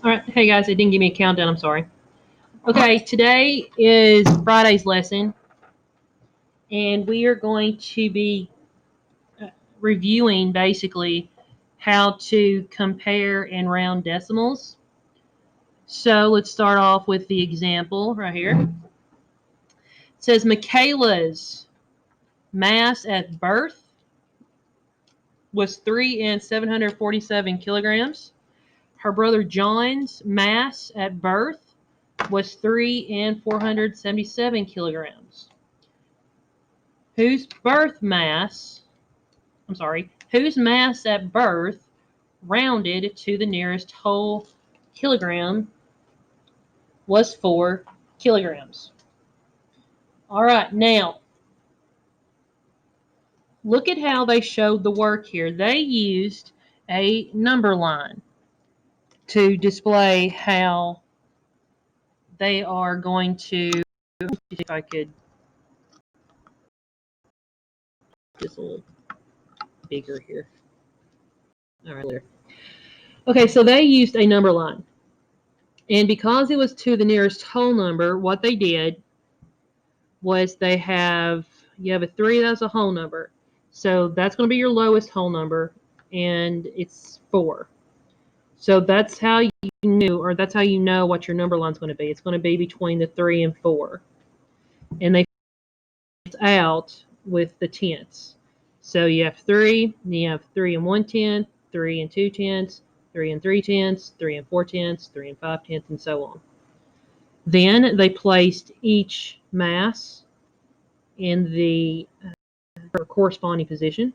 All right. Hey guys, it didn't give me a countdown. I'm sorry. Okay, today is Friday's lesson, and we are going to be reviewing basically how to compare and round decimals. So let's start off with the example right here. It says Michaela's mass at birth was 3 and 747 kilograms. Her brother John's mass at birth was 3 and 477 kilograms. Whose mass at birth rounded to the nearest whole kilogram was 4 kilograms. All right, now look at how they showed the work here. They used a number line to display how they are going to, see if I could just a little bigger here. All right, there. Okay, so they used a number line. And because it was to the nearest whole number, what they did was you have a 3, that's a whole number. So that's going to be your lowest whole number, and it's 4. So that's how you know what your number line is going to be. It's going to be between the 3 and 4. And they out with the tenths. So you have 3, and you have 3 and 1/10, 3 and 2/10, 3 and 3/10, 3 and 4/10, 3 and 5/10, and so on. Then they placed each mass in the corresponding position.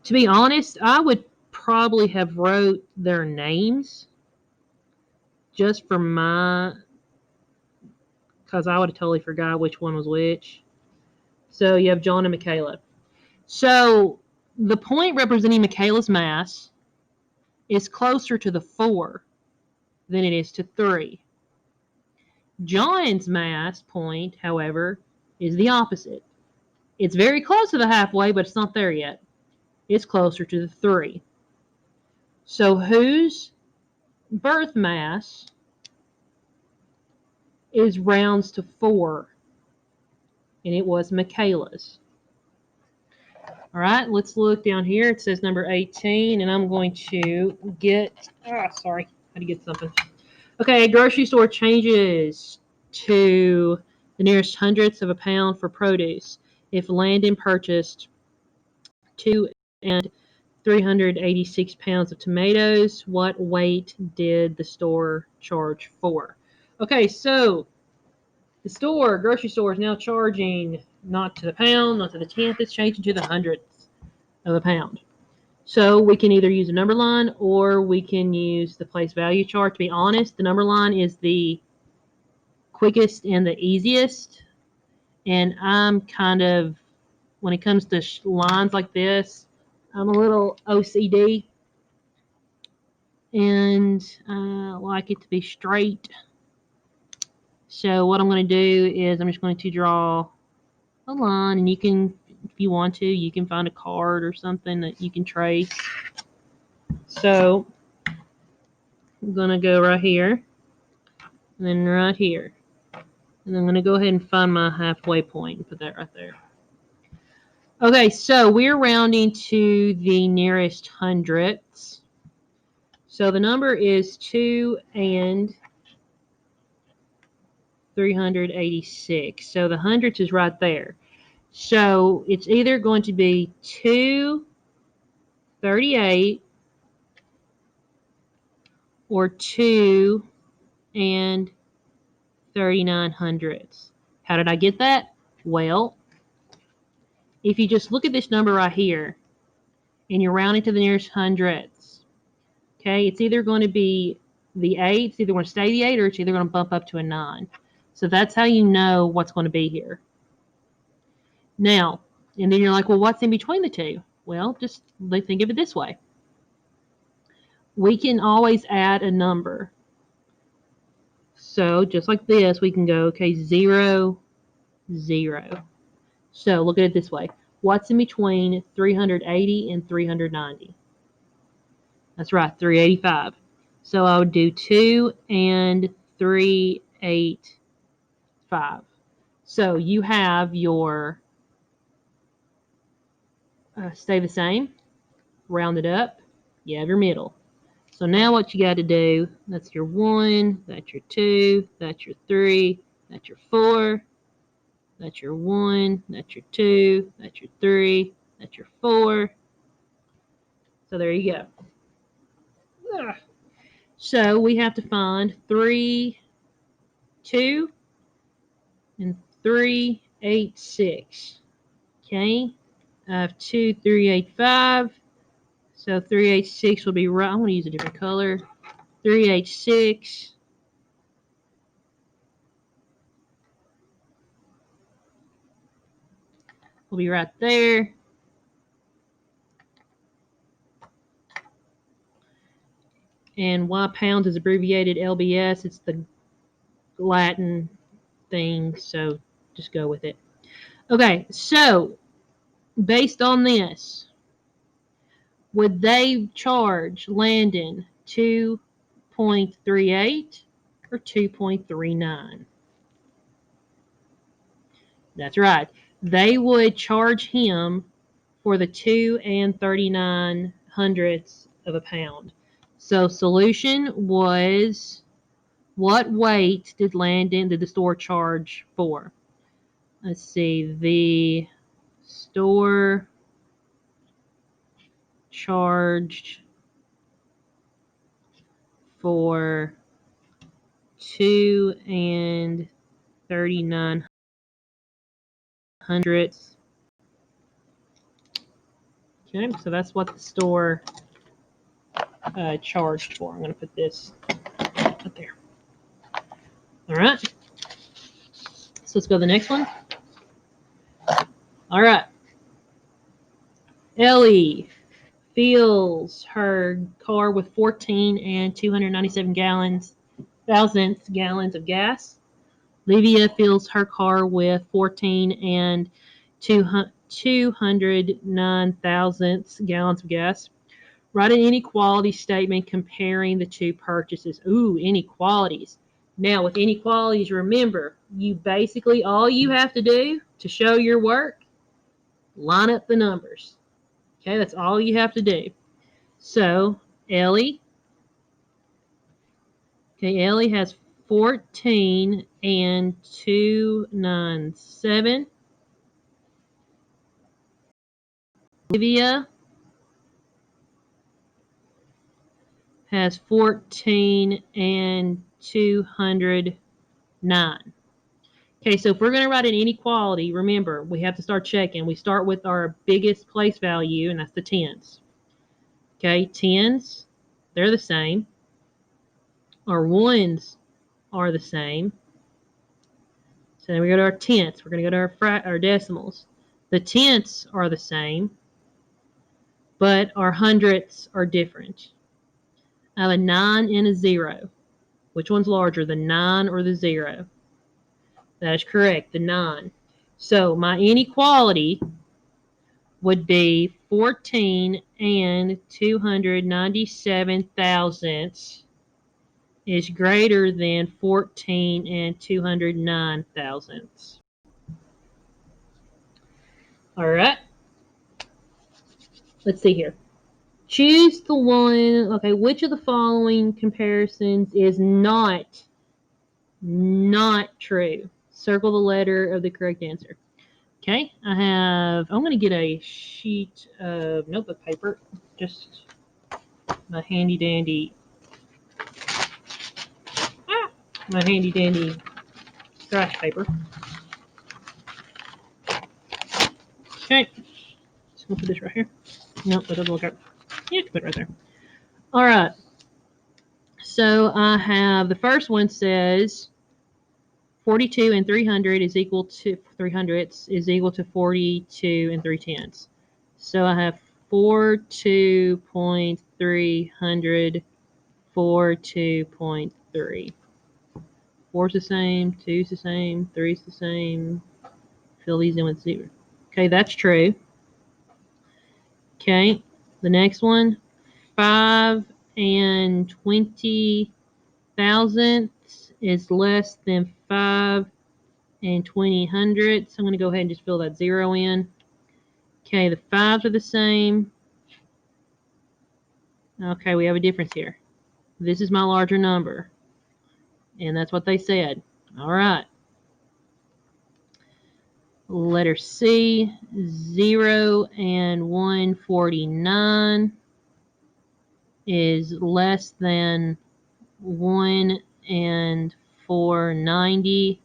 To be honest, I would probably have wrote their names just for because I would have totally forgot which one was which. So you have John and Michaela. So the point representing Michaela's mass is closer to the 4 than it is to 3. John's mass point, however, is the opposite. It's very close to the halfway, but it's not there yet. It's closer to the 3. So whose birth mass is rounds to 4? And it was Michaela's. All right, let's look down here. It says number 18, and I'm going to get, sorry, how to get something. Okay, grocery store changes to the nearest hundredths of a pound for produce. If Landon purchased 2 and 386 pounds of tomatoes, what weight did the store charge for? Okay, so the grocery store, is now charging not to the pound, not to the tenth, it's changing to the hundredths of a pound. So we can either use a number line or we can use the place value chart. To be honest, the number line is the quickest and the easiest. And I'm kind of, when it comes to lines like this, I'm a little OCD and I like it to be straight. So what I'm going to do is I'm just going to draw a line, and you can, if you want to, you can find a card or something that you can trace. So I'm going to go right here, and then right here. And I'm going to go ahead and find my halfway point and put that right there. Okay, so we're rounding to the nearest hundredths. So the number is 2 and 386. So the hundredths is right there. So it's either going to be 238 or 2 and 39 hundredths. How did I get that? Well, if you just look at this number right here and you're rounding to the nearest hundredths, okay, it's either going to be the 8, it's either going to stay the 8 or it's either going to bump up to a 9. So that's how you know what's going to be here. Now, and then you're like, well, what's in between the two? Well, just think of it this way. We can always add a number. So just like this, we can go, okay, 0, 0. So look at it this way. What's in between 380 and 390? That's right, 385. So I would do 2 and 385. So you have your stay the same, round it up, you have your middle. So now what you got to do, that's your 1, that's your 2, that's your 3, that's your 4, that's your 1, that's your 2, that's your 3, that's your 4. So there you go. So we have to find 3, 2, and 386. Okay, I have 2, 385. So 386 will be right. I'm going to use a different color. 386 will be right there. And why pounds is abbreviated LBS? It's the Latin thing, so just go with it. Okay, so based on this, would they charge Landon 2.38 or 2.39? That's right. They would charge him for the 2 and 39 hundredths of a pound. So solution was, what weight did the store charge for? Let's see, the store charged for 2 and 39 hundredths. Okay, so that's what the store charged for. I'm going to put this up there. All right. So let's go to the next one. All right. Ellie fills her car with 14 and 297 thousandths gallons of gas. Livia fills her car with 14 and 209 thousandths gallons of gas. Write an inequality statement comparing the two purchases. Ooh, inequalities. Now, with inequalities, remember, you basically, all you have to do to show your work, line up the numbers. Okay, that's all you have to do. So, Ellie has 14 and 297. Olivia has 14 and 209. Okay, so if we're going to write an inequality, remember, we have to start checking. We start with our biggest place value, and that's the tens. Okay, tens, they're the same. Our ones are the same. So then we go to our tenths. We're going to go to our decimals. The tenths are the same, but our hundredths are different. I have a 9 and a 0. Which one's larger, the 9 or the 0? That is correct, the 9. So my inequality would be 14 and 297 thousandths is greater than 14 and 209 thousandths. All right. Let's see here. Choose the one, okay, which of the following comparisons is not true? Circle the letter of the correct answer. Okay, I'm going to get a sheet of notebook paper, just my handy dandy scratch paper. Okay, just going to put this right here. Nope, that doesn't look right. Yeah, put it right there. All right, so I have, the first one says 42 and 300 is equal to 300ths is equal to 42 and 3/10. So I have 42.300, 42.3. 4's the same, 2's the same, 3's the same. Fill these in with 0. Okay, that's true. Okay, the next one, 5 120,000 is less than 5 and 20 hundredths. I'm going to go ahead and just fill that 0 in. Okay, the 5s are the same. Okay, we have a difference here. This is my larger number. And that's what they said. All right. Letter C, 0 and 149 is less than 1 and 490,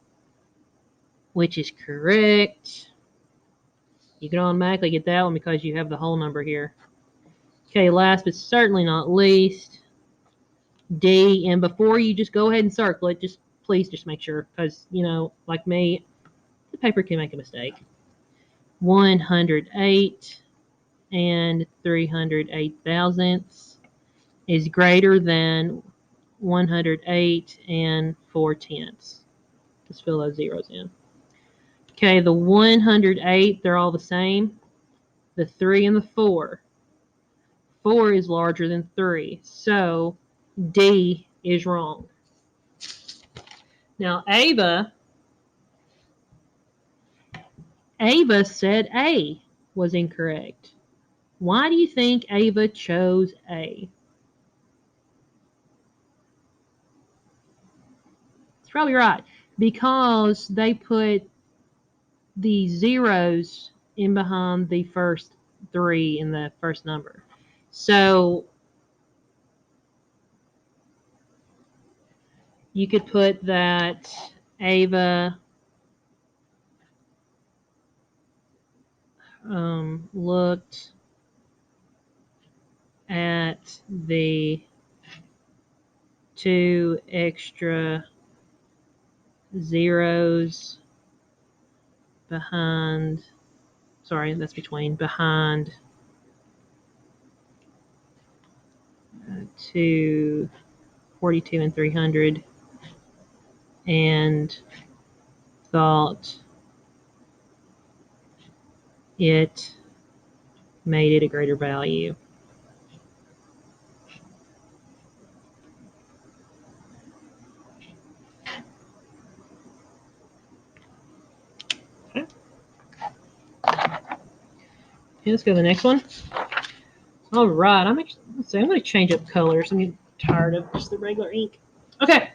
which is correct. You can automatically get that one because you have the whole number here. Okay, last but certainly not least, D. And before you just go ahead and circle it, please just make sure, because, you know, like me, the paper can make a mistake. 108 and 308 thousandths is greater than 108 and 4 tenths. Just fill those zeros in. Okay, the 108, they're all the same. The 3 and the 4. 4 is larger than 3, so D is wrong. Now, Ava said A was incorrect. Why do you think Ava chose A? It's probably right, because they put the zeros in behind the first 3 in the first number. So you could put that Ava looked at the 2 extra zeros behind 242 and 300 and thought it made it a greater value. Okay. Let's go to the next one. All right, I'm going to change up colors. I'm getting tired of just the regular ink. Okay,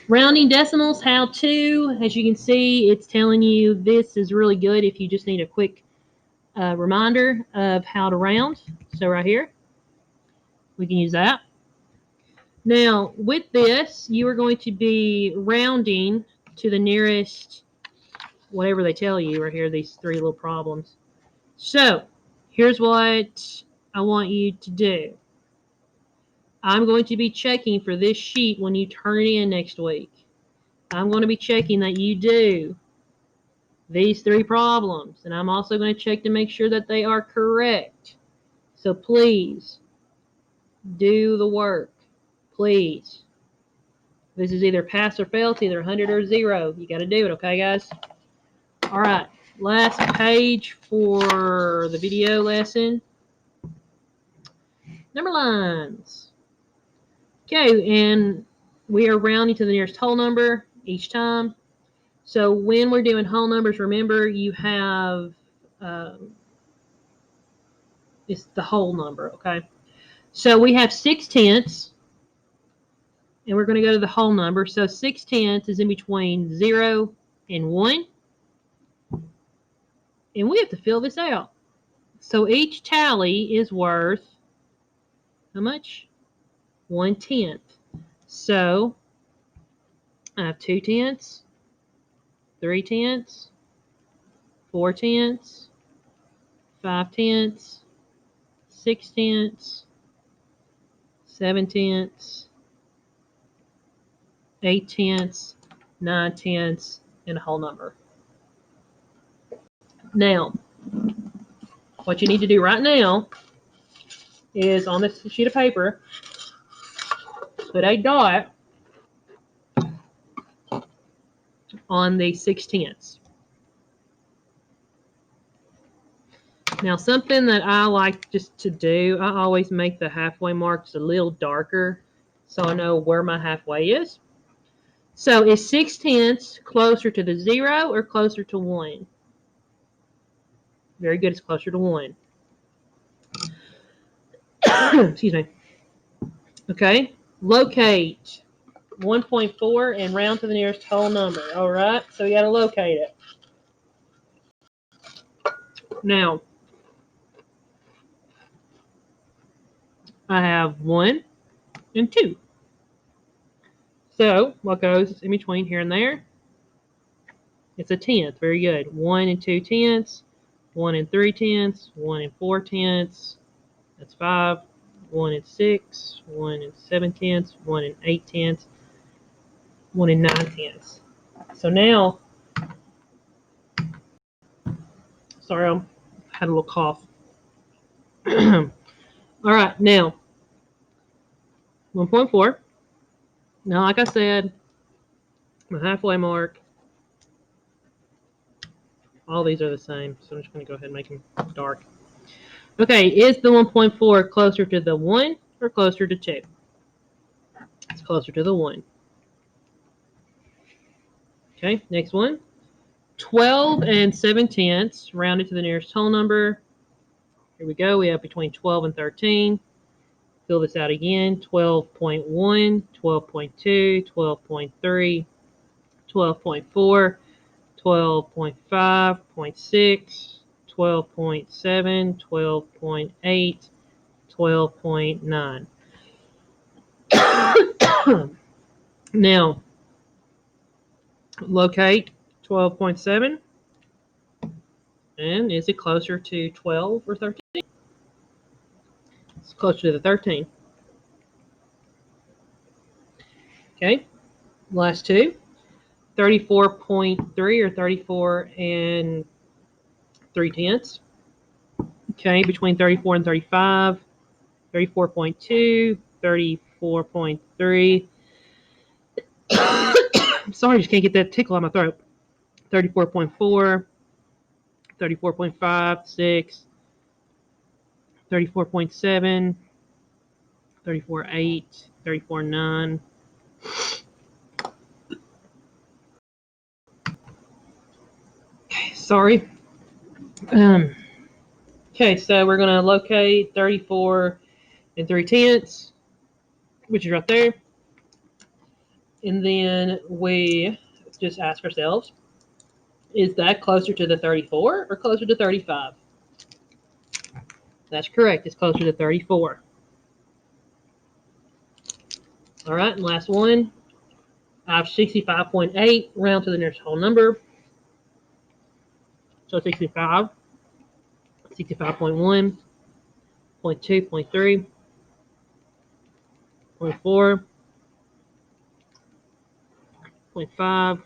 rounding decimals, how to. As you can see, it's telling you this is really good if you just need a quick reminder of how to round. So right here, we can use that. Now, with this, you are going to be rounding to the nearest, whatever they tell you right here, these 3 little problems. So, here's what I want you to do. I'm going to be checking for this sheet when you turn it in next week. I'm going to be checking that you do these 3 problems, and I'm also going to check to make sure that they are correct. So please do the work. Please. This is either pass or fail. It's either 100 or 0. You got to do it, okay, guys? All right. Last page for the video lesson. Number lines. Okay, and we are rounding to the nearest whole number each time. So when we're doing whole numbers, remember you have it's the whole number, okay? So we have 6 tenths, and we're going to go to the whole number. So 6 tenths is in between 0 and 1, and we have to fill this out. So each tally is worth how much? 1/10. So I have 2 tenths, 3 tenths, 4 tenths, 5 tenths, 6 tenths, 7 tenths, 8 tenths, 9 tenths, and a whole number. Now, what you need to do right now is on this sheet of paper, put a dot on the 6 tenths. Now, something that I like just to do, I always make the halfway marks a little darker so I know where my halfway is. So is 6/10 closer to the 0 or closer to 1? Very good, it's closer to 1. Excuse me. Okay, locate 1.4 and round to the nearest whole number. All right, so we got to locate it. Now, I have 1 and 2. So what goes in between here and there? It's a tenth. Very good. 1 and 2 tenths, 1 and 3 tenths, 1 and 4 tenths. That's 5. 1 and 6, 1 and 7 tenths, 1 and 8 tenths, 1 and 9 tenths. So now, sorry, I had a little cough. All right, now 1.4. Now, like I said, my halfway mark, all these are the same, so I'm just going to go ahead and make them dark. Okay, is the 1.4 closer to the 1 or closer to 2? It's closer to the 1. Okay, next one. 12 and 7 tenths, rounded to the nearest whole number. Here we go. We have between 12 and 13. Fill this out again. 12.1, 12.2, 12.3, 12.4, 12.5, 0.6, 12.7, 12.8, 12.9. Now, locate 12.7. And is it closer to 12 or 13? It's closer to the 13. Okay, last two. 34.3 or 34 and 3 tenths. Okay, between 34 and 35. 34.2, 34.3. I'm sorry, I just can't get that tickle on my throat. 34.4, 34.5, 6, 34.7, 34.8, 34.9. Okay, sorry. Okay, so we're going to locate 34 and 3 tenths, which is right there. And then we just ask ourselves, is that closer to the 34 or closer to 35? That's correct. It's closer to 34. All right, and last one. I have 65.8, round to the nearest whole number. So 65, 65.1, 0.2, 0.3, 0.4, 0.5,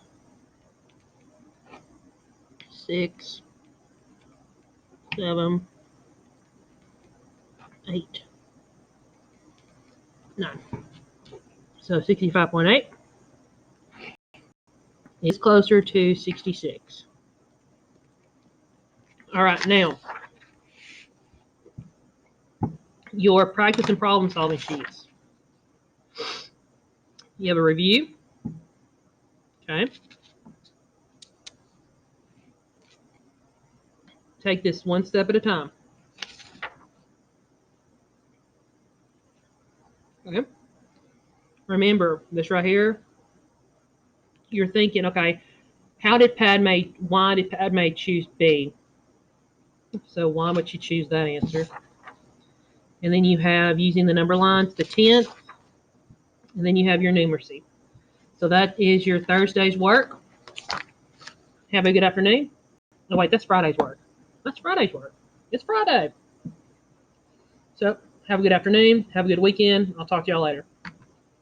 6, 7, 8, 9. So 65.8 is closer to 66. All right, now your practice and problem solving sheets. You have a review. Okay. Take this one step at a time. Okay. Remember this right here. You're thinking, okay, why did Padme choose B? So why would she choose that answer? And then you have, using the number lines, the 10th, and then you have your numeracy. So that is your Thursday's work. Have a good afternoon. Oh, wait, that's Friday's work. That's Friday's work. It's Friday. So have a good afternoon. Have a good weekend. I'll talk to y'all later.